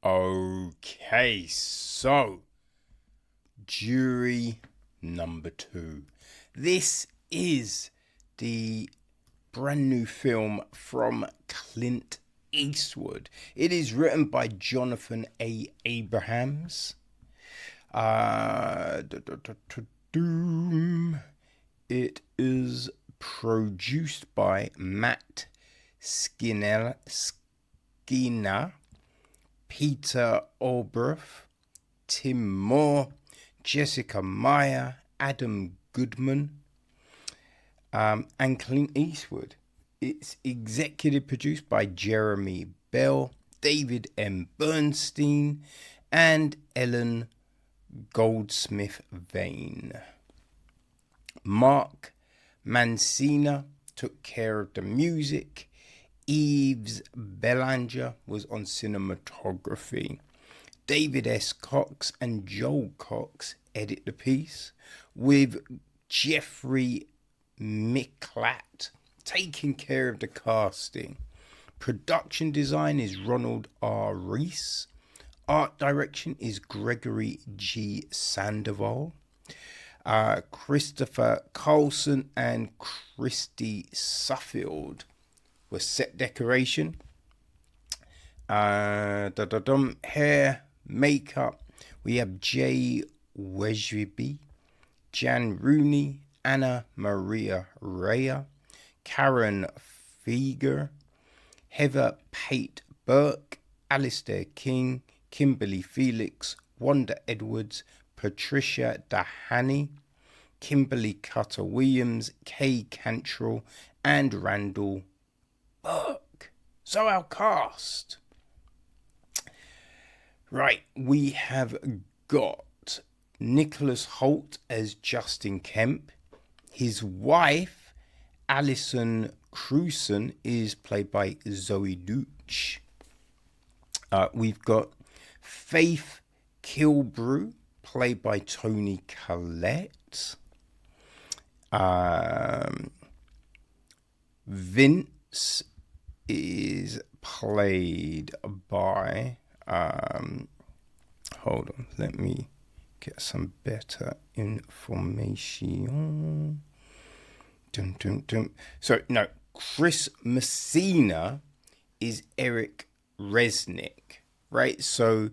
Okay, so jury number 2. This is the brand new film from Clint Eastwood. It is written by Jonathan Abrams. It is produced by Matt Skinner, Peter Albrecht, Tim Moore, Jessica Meyer, Adam Goodman, and Clint Eastwood. It's executive produced by Jeremy Bell, David M. Bernstein, and Ellen Goldsmith-Vane. Mark Mancina took care of the music. Yves Belanger was on cinematography. David S. Cox and Joel Cox edit the piece, with Jeffrey Miklat taking care of the casting. Production design is Ronald R. Reese. Art direction is Gregory G. Sandoval. Christopher Carlson and Christy Suffield was set decoration. Hair, makeup, we have Jay Wejby, Jan Rooney, Anna Maria Rea, Karen Feger, Heather Pate Burke, Alistair King, Kimberly Felix, Wanda Edwards, Patricia Dahani, Kimberly Cutter Williams, Kay Cantrell, and Randall Burke. So our cast. Right, we have got Nicholas Hoult as Justin Kemp. His wife, Alison Crewson, is played by Zoe Deutch. We've got Faith Kilbrew, played by Toni Collette. Vince is played by hold on, let me get some better information. So no, Chris Messina is Eric Resnick, right? So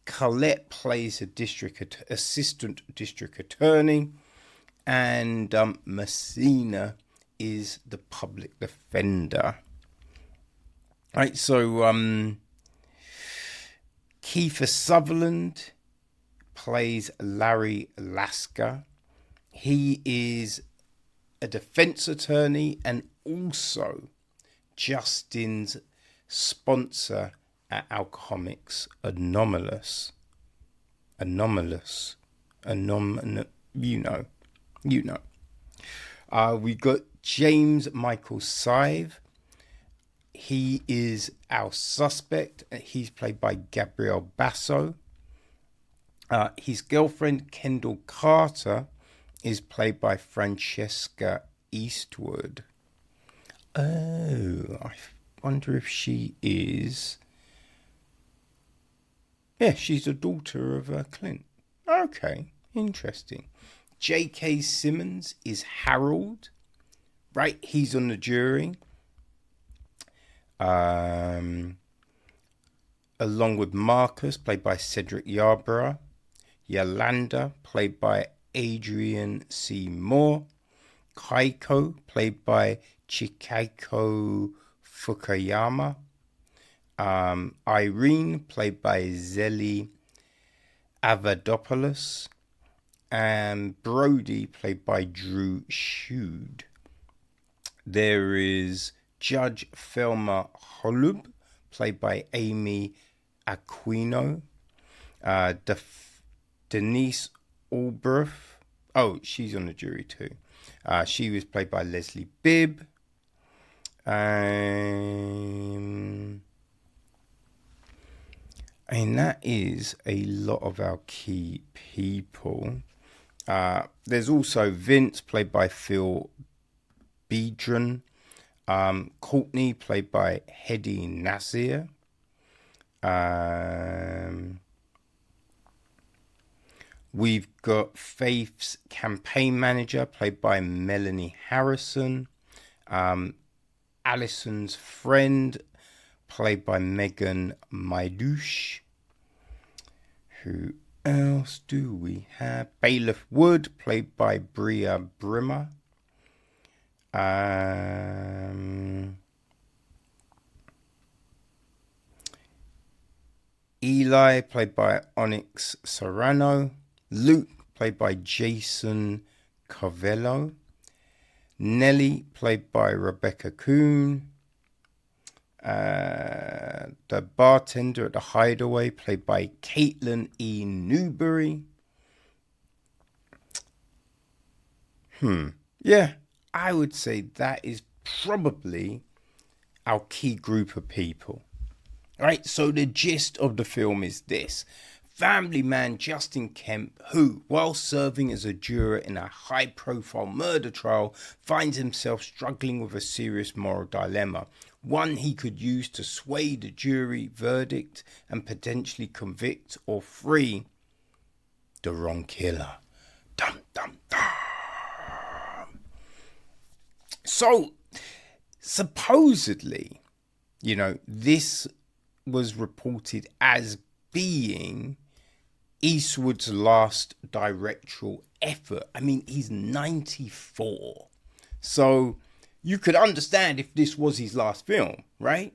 Collette plays a assistant district attorney, and Messina is the public defender. Right, so Kiefer Sutherland plays Larry Lasker. He is a defense attorney and also Justin's sponsor at our comics, Anomalous. You know. We got James Michael Sive. He is our suspect. He's played by Gabrielle Basso. His girlfriend, Kendall Carter, is played by Francesca Eastwood. Oh, I wonder if she is... Yeah, she's the daughter of Clint. Okay, interesting. J.K. Simmons is Harold. Right, he's on the jury. Along with Marcus, played by Cedric Yarborough. Yolanda, played by Adrian C. Moore. Kaiko, played by Chikako Fukuyama. Irene, played by Zeli Avadopoulos. And Brody, played by Drew Shude. There is Judge Thelma Holub, played by Amy Aquino. Denise Albrecht. Oh, she's on the jury too. She was played by Leslie Bibb. And that is a lot of our key people. There's also Vince, played by Phil Bedron. Courtney, played by Hedy Nasir. We've got Faith's campaign manager, played by Melanie Harrison. Alison's friend, played by Megan Maidouche. Who else do we have? Bailiff Wood, played by Bria Brimmer. Eli, played by Onyx Serrano. Luke, played by Jason Covello. Nellie, played by Rebecca Kuhn. The bartender at the Hideaway, played by Caitlin E. Newberry. Yeah, I would say that is probably our key group of people. All right, so the gist of the film is this. Family man Justin Kemp, who, while serving as a juror in a high-profile murder trial, finds himself struggling with a serious moral dilemma, one he could use to sway the jury verdict and potentially convict or free the wrong killer. Dum, dum, dum. So, supposedly, this was reported as being Eastwood's last directorial effort. I mean, he's 94. So you could understand if this was his last film, right?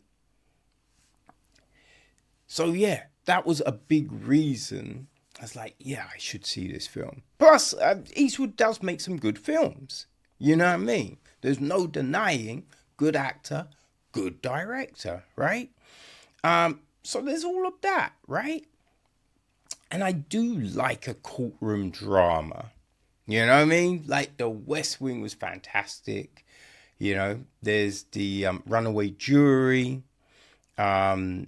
So yeah, that was a big reason. I was like, yeah, I should see this film. Plus, Eastwood does make some good films. You know what I mean? There's no denying good actor, good director, right? So there's all of that, right? And I do like a courtroom drama. You know what I mean? Like The West Wing was fantastic. There's the Runaway Jury, A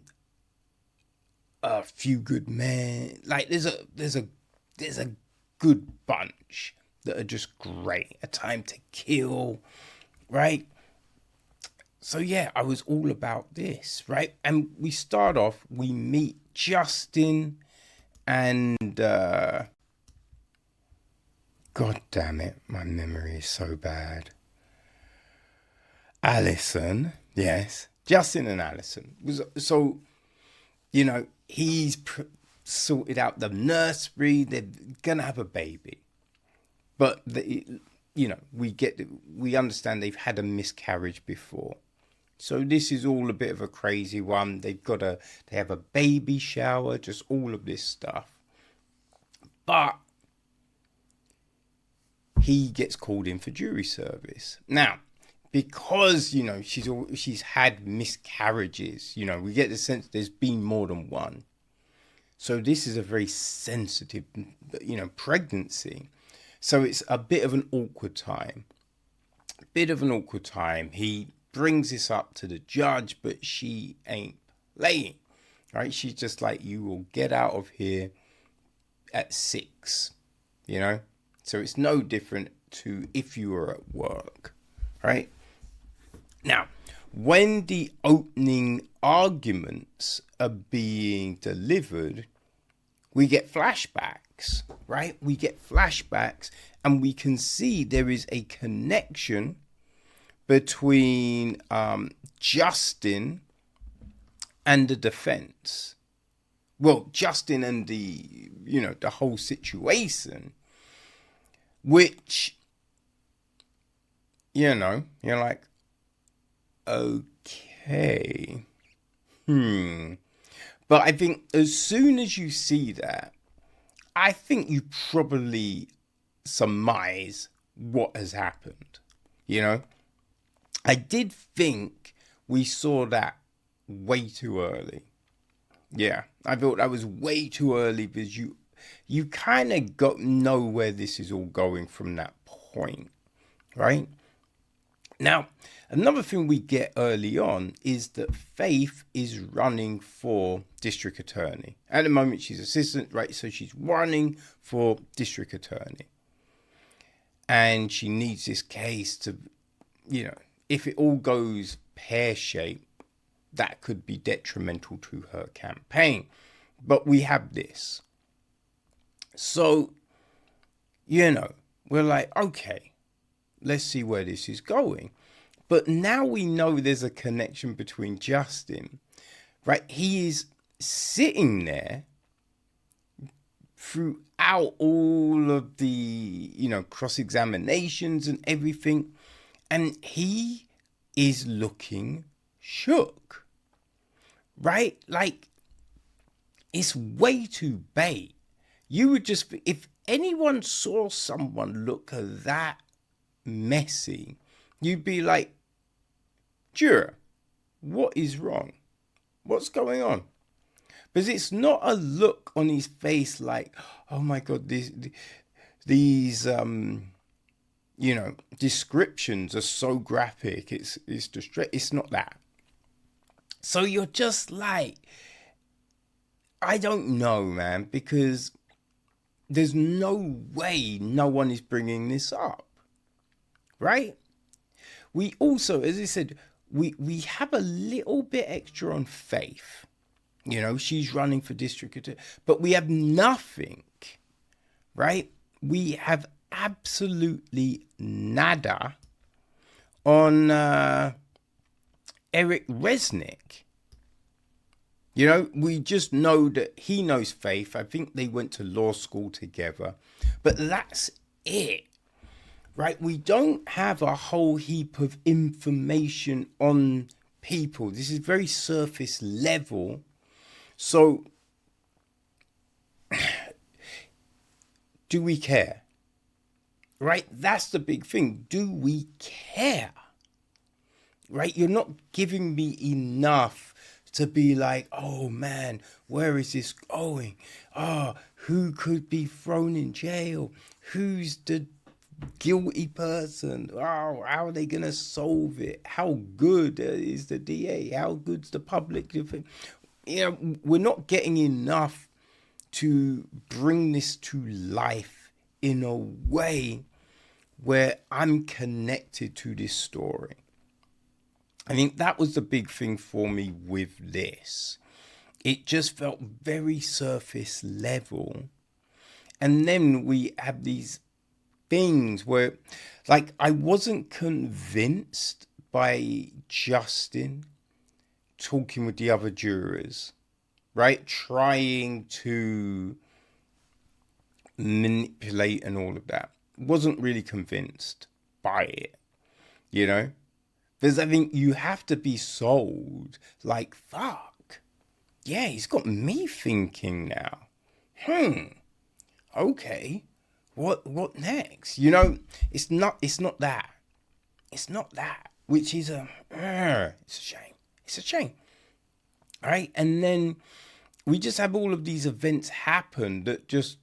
Few Good Men. Like there's a good bunch that are just great. A Time to Kill, right? So yeah, I was all about this, right? And we start off, we meet Justin and God damn it, my memory is so bad. Alison, yes, Justin and Alison. So, he's sorted out the nursery. They're gonna have a baby, but we understand they've had a miscarriage before. So this is all a bit of a crazy one. They have a baby shower, just all of this stuff. But he gets called in for jury service. Now, because, she's had miscarriages, we get the sense there's been more than one. So this is a very sensitive, pregnancy. So it's a bit of an awkward time. He brings this up to the judge, but she ain't playing, right? She's just like, you will get out of here at 6, So it's no different to if you were at work, right? Now, when the opening arguments are being delivered, we get flashbacks, right? We get flashbacks and we can see there is a connection between Justin and the defense. Well, Justin and the whole situation, which, you're like, okay. But I think as soon as you see that, I think you probably surmise what has happened, I did think we saw that way too early. Yeah, I thought that was way too early because you kind of know where this is all going from that point, right? Now, another thing we get early on is that Faith is running for district attorney. At the moment, she's assistant, right? So she's running for district attorney. And she needs this case to, if it all goes pear-shaped, that could be detrimental to her campaign. But we have this. So, we're like, okay, let's see where this is going. But now we know there's a connection between Justin, right? He is sitting there throughout all of the, cross-examinations and everything. And he is looking shook, right? Like, it's way too bait. You would just, if anyone saw someone look that messy, you'd be like, Juror, what is wrong? What's going on? Because it's not a look on his face like, oh my God, these descriptions are so graphic. It's distress. It's not that. So you're just like, I don't know, man, because there's no way no one is bringing this up, right? We also, as I said, we have a little bit extra on Faith. She's running for district attorney, but we have nothing, right? We have absolutely nada on Eric Resnick. We just know that he knows Faith. I think they went to law school together, but that's it, right? We don't have a whole heap of information on people. This is very surface level. So, do we care? Right? That's the big thing. Do we care? Right? You're not giving me enough to be like, oh man, where is this going? Who could be thrown in jail? Who's the guilty person? How are they going to solve it? How good is the DA? How good's the public? We're not getting enough to bring this to life in a way where I'm connected to this story. I think that was the big thing for me with this. It just felt very surface level. And then we have these things where, like, I wasn't convinced by Justin talking with the other jurors, right? Trying to manipulate and all of that. Wasn't really convinced by it, Because I think you have to be sold like, fuck. Yeah, he's got me thinking now. Okay. What next? It's not that. It's not that. Which is it's a shame. It's a shame. All right? And then we just have all of these events happen that just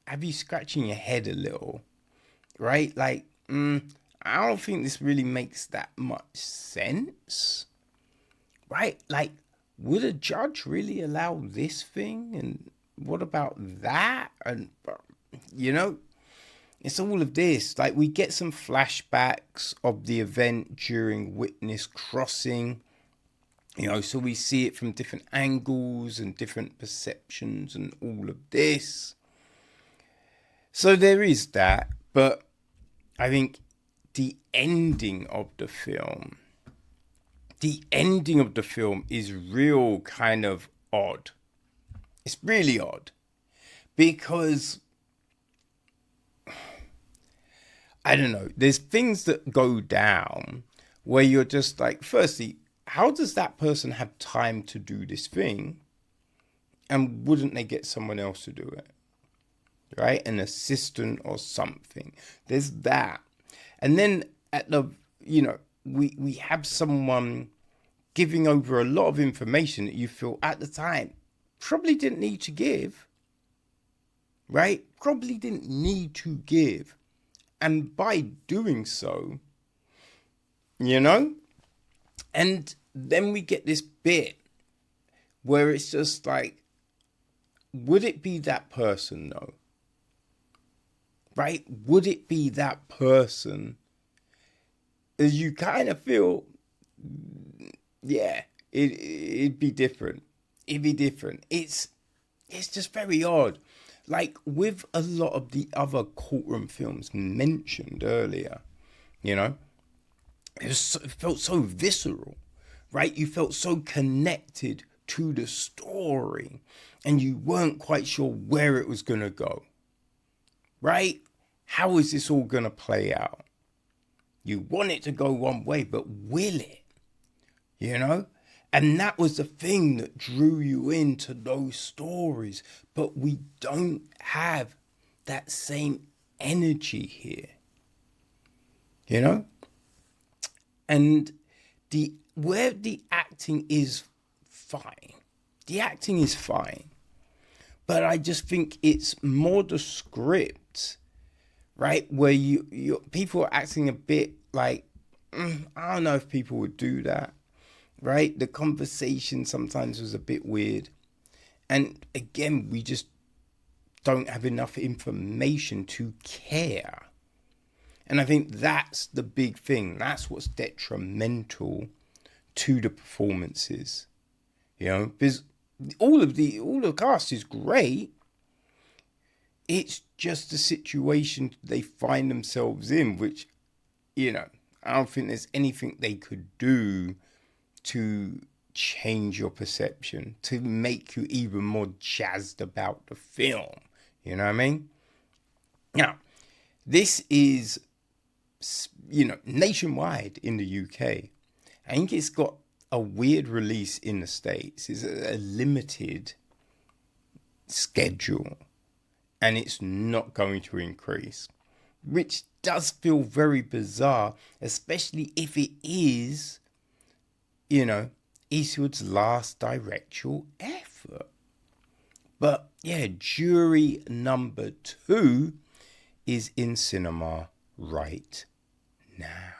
have you scratching your head a little. Right? Like, I don't think this really makes that much sense. Right? Like, would a judge really allow this thing? And what about that? And, it's all of this. Like, we get some flashbacks of the event during witness crossing. So we see it from different angles and different perceptions and all of this. So there is that. But I think the ending of the film is real kind of odd. It's really odd because, I don't know, there's things that go down where you're just like, firstly, how does that person have time to do this thing? And wouldn't they get someone else to do it? Right? An assistant or something. There's that. And then at the, we have someone giving over a lot of information that you feel at the time probably didn't need to give. Right? Probably didn't need to give. And by doing so, and then we get this bit where it's just like, would it be that person though? Right? Would it be that person? As you kind of feel, yeah, It'd be different. It'd be different. It's just very odd. Like with a lot of the other courtroom films mentioned earlier, you know, it felt so visceral, right? You felt so connected to the story and you weren't quite sure where it was going to go, right? How is this all going to play out? You want it to go one way, but will it? You know? And that was the thing that drew you into those stories. But we don't have that same energy here. You know? And where the acting is fine. The acting is fine. But I just think it's more the script, right? Where you people are acting a bit like, I don't know if people would do that. Right? The conversation sometimes was a bit weird. And again, we just don't have enough information to care. And I think that's the big thing. That's what's detrimental to the performances. You know, because all the cast is great. It's just the situation they find themselves in, which, you know, I don't think there's anything they could do to change your perception, to make you even more jazzed about the film. You know what I mean? Now, this is, you know, nationwide in the UK. I think it's got a weird release in the States. It's a limited schedule, and it's not going to increase, which does feel very bizarre, especially if it is, you know, Eastwood's last directorial effort. But yeah, Jury number 2 is in cinema right now.